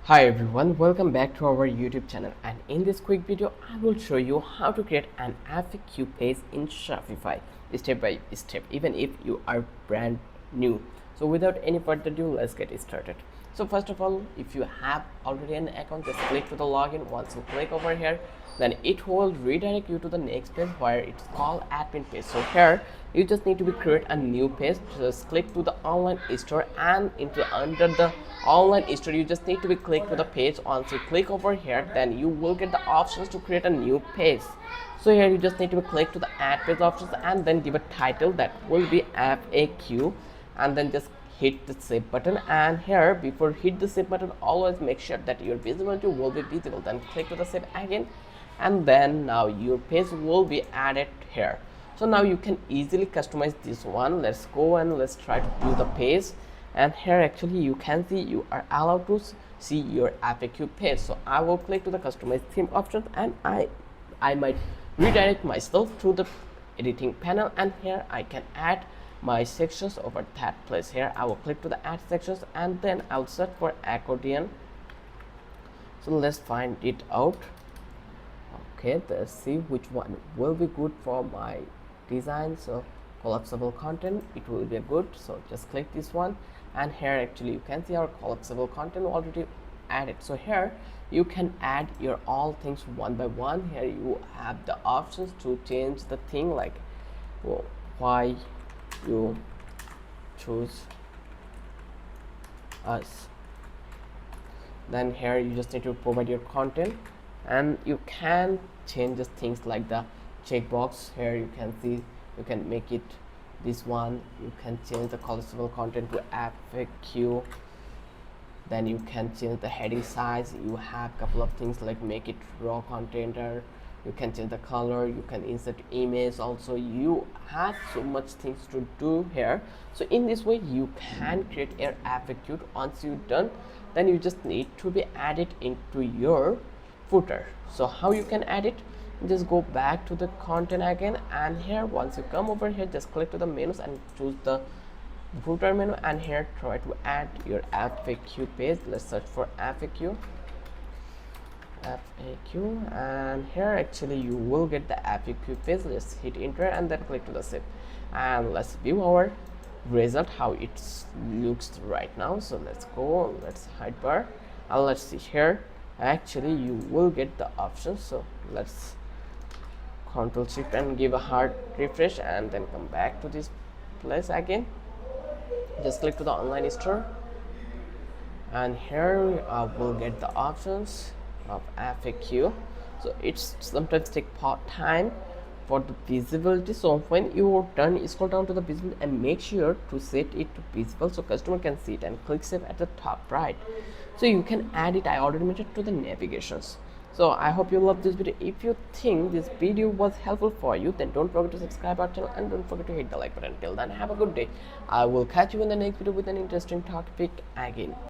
Hi everyone, welcome back to our YouTube channel, and in this quick video I will show you how to create an FAQ page in Shopify step by step, even if you are brand new. So without any further ado, let's get started. So first of all, if you have already an account, just click to the login. Once you click over here, then it will redirect you to the next page where it's called admin page. So here you just need to create a new page. Just click to the online store, and into under the online store you just need to click to the page. Once you click over here, then you will get the options to create a new page. So here you just need to click to the add page options and then give a title that will be FAQ, and then just hit the save button. And here, before hit the save button, always make sure that your visibility will be visible. Then click to the save again, and then now your page will be added here. So now you can easily customize this one. Let's go and let's try to view the page. And here actually you can see you are allowed to see your FAQ page. So I will click to the customize theme options, and I might redirect myself to the editing panel, and here I can add my sections over that place. Here I will click to the add sections, and then I'll search for accordion. So let's find it out. Okay, let's see which one will be good for my design. So collapsible content, it will be good, so just click this one. And here actually you can see our collapsible content already added. So here you can add your all things one by one. Here you have the options to change the thing, like why you choose us. Then here you just need to provide your content, and you can change the things like the checkbox. Here you can see you can make it this one. You can change the collapsible content to FAQ. Then you can change the heading size. You have a couple of things like make it raw content, or you can change the color, you can insert image also. You have so much things to do here. So in this way you can create your FAQ. Once you're done, then you just need to be added into your footer. So how you can add it, just go back to the content again, and here once you come over here, just click to the menus and choose the footer menu, and here try to add your FAQ page. Let's search for FAQ, and here actually you will get the FAQ page. Let's hit enter and then click to the save, and let's view our result, how it looks right now. So let's go, let's hide bar, and let's see here actually you will get the options. So let's Control Shift and give a hard refresh, and then come back to this place again. Just click to the online store, and here we'll get the options of FAQ. So it's sometimes take time for the visibility. So when you're done, scroll down to the visibility and make sure to set it to visible so customer can see it, and click save at the top right. So you can add it, I already mentioned, to the navigations. So I hope you love this video. If you think this video was helpful for you, then don't forget to subscribe our channel, and don't forget to hit the like button. Till then, have a good day. I will catch you in the next video with an interesting topic again.